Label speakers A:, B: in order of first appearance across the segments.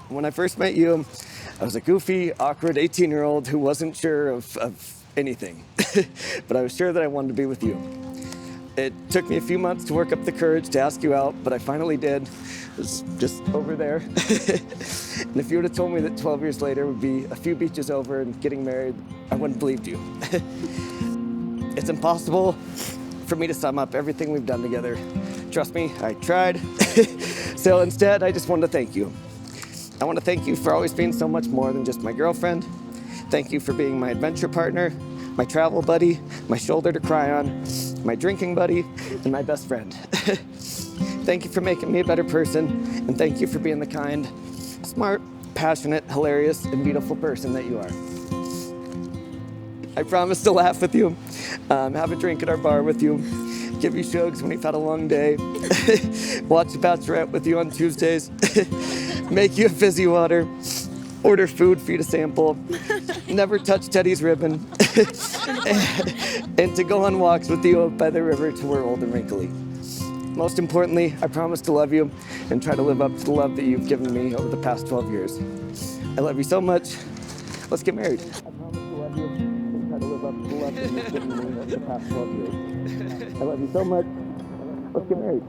A: When I first met you, I was a goofy, awkward 18-year-old who wasn't sure of anything, but I was sure that I wanted to be with you. It took me a few months to work up the courage to ask you out, but I finally did. It was just over there. And if you would have told me that 12 years later would be a few beaches over and getting married, I wouldn't have believed you. It's impossible for me to sum up everything we've done together. Trust me, I tried. So instead, I just wanted to thank you. I want to thank you for always being so much more than just my girlfriend. Thank you for being my adventure partner, my travel buddy, my shoulder to cry on, my drinking buddy, and my best friend. Thank you for making me a better person, and thank you for being the kind, smart, passionate, hilarious, and beautiful person that you are. I promise to laugh with you, have a drink at our bar with you, give you shugs when you've had a long day, watch The Bachelorette with you on Tuesdays, make you a fizzy water, order food for you to sample, never touch Teddy's ribbon, and to go on walks with you by the river till we're old and wrinkly. Most importantly, I promise to love you and try to live up to the love that you've given me over the past 12 years. I love you so much. Let's get married. I promise to love you and try to live up to the love that you've given me over the past 12 years. I love you so much. Let's get married.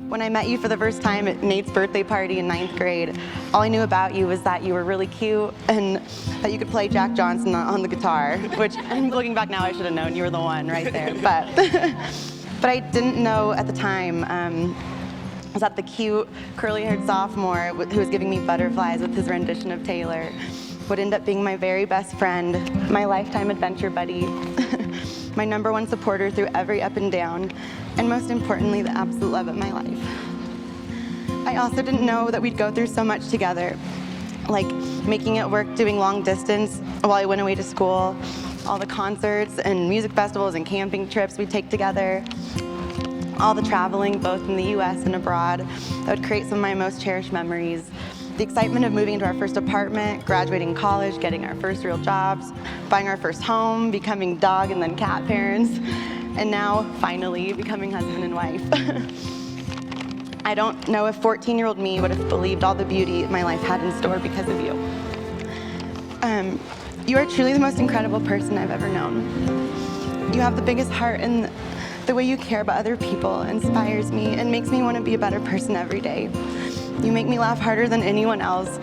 B: When I met you for the first time at Nate's birthday party in 9th grade, all I knew about you was that you were really cute and that you could play Jack Johnson on the guitar, which, looking back now, I should have known you were the one right there. But I didn't know at the time was that the cute, curly-haired sophomore who was giving me butterflies with his rendition of Taylor would end up being my very best friend, my lifetime adventure buddy, my #1 supporter through every up and down, and most importantly, the absolute love of my life. I also didn't know that we'd go through so much together, like making it work doing long distance while I went away to school, all the concerts and music festivals and camping trips we'd take together, all the traveling both in the US and abroad that would create some of my most cherished memories. The excitement of moving into our first apartment, graduating college, getting our first real jobs, buying our first home, becoming dog and then cat parents, and now, finally, becoming husband and wife. I don't know if 14-year-old me would have believed all the beauty my life had in store because of you. You are truly the most incredible person I've ever known. You have the biggest heart, and the way you care about other people inspires me and makes me want to be a better person every day. You make me laugh harder than anyone else,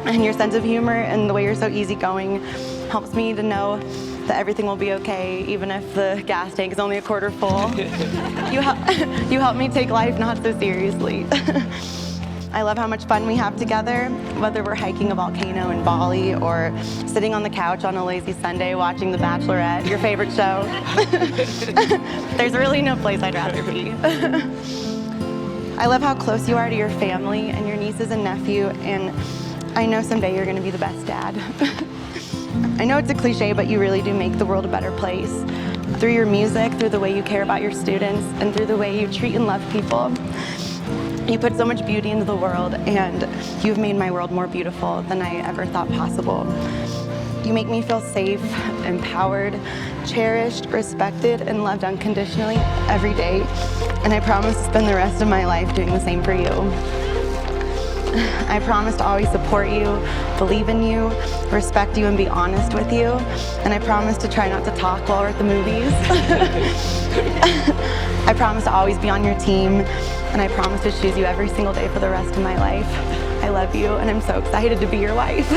B: and your sense of humor and the way you're so easygoing helps me to know that everything will be okay, even if the gas tank is only a quarter full. You help me take life not so seriously. I love how much fun we have together, whether we're hiking a volcano in Bali or sitting on the couch on a lazy Sunday watching The Bachelorette, your favorite show. There's really no place I'd rather be. I love how close you are to your family and your nieces and nephew, and I know someday you're gonna be the best dad. I know it's a cliche, but you really do make the world a better place. Through your music, through the way you care about your students, and through the way you treat and love people. You put so much beauty into the world, and you've made my world more beautiful than I ever thought possible. You make me feel safe, empowered, cherished, respected, and loved unconditionally every day. And I promise to spend the rest of my life doing the same for you. I promise to always support you, believe in you, respect you, and be honest with you. And I promise to try not to talk while we're at the movies. I promise to always be on your team, and I promise to choose you every single day for the rest of my life. I love you, and I'm so excited to be your wife.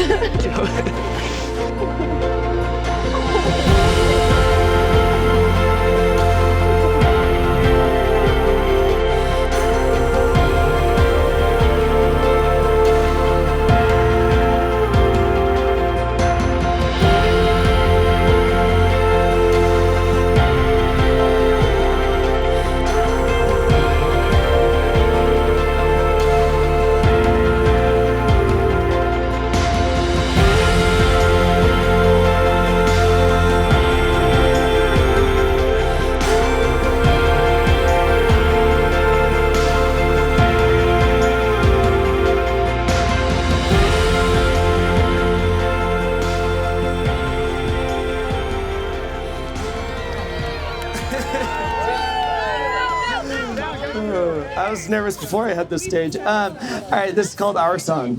A: I was nervous before I had this stage. All right, this is called Our Song.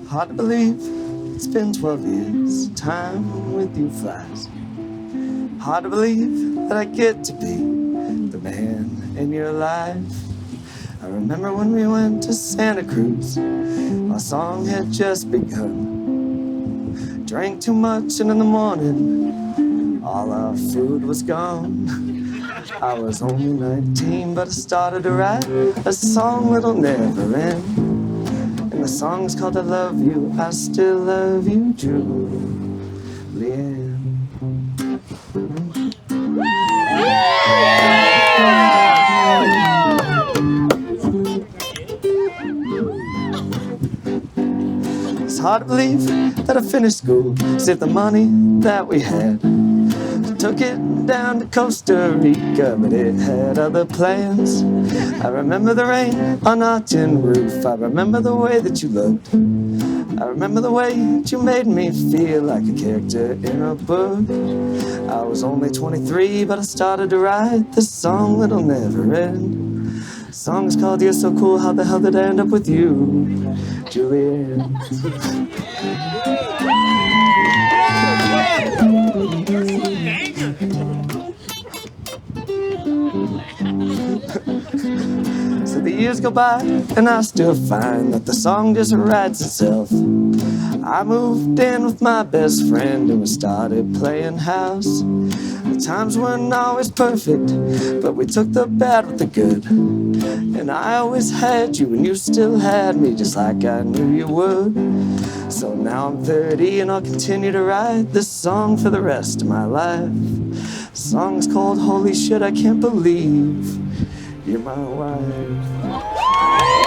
A: Hard to believe it's been 12 years. Time with you flies. Hard to believe that I get to be the man in your life. I remember when we went to Santa Cruz. Our song had just begun. Drank too much and in the morning all our food was gone. I was only 19 but I started to write a song that'll never end. And the song's called I Love You, I Still Love You, Julianne. It's hard to believe that I finished school, saved the money that we had. Took it down to Costa Rica, but it had other plans. I remember the rain on our tin roof. I remember the way that you looked. I remember the way that you made me feel like a character in a book. I was only 23, but I started to write this song that'll never end. The song's called You're So Cool, How the Hell Did I End Up With You, Julianne? So the years go by and I still find that the song just writes itself. I moved in with my best friend and we started playing house. The times weren't always perfect, but we took the bad with the good. And I always had you and you still had me, just like I knew you would. So now I'm 30 and I'll continue to write this song for the rest of my life. The song's called Holy Shit, I Can't Believe You're My Wife.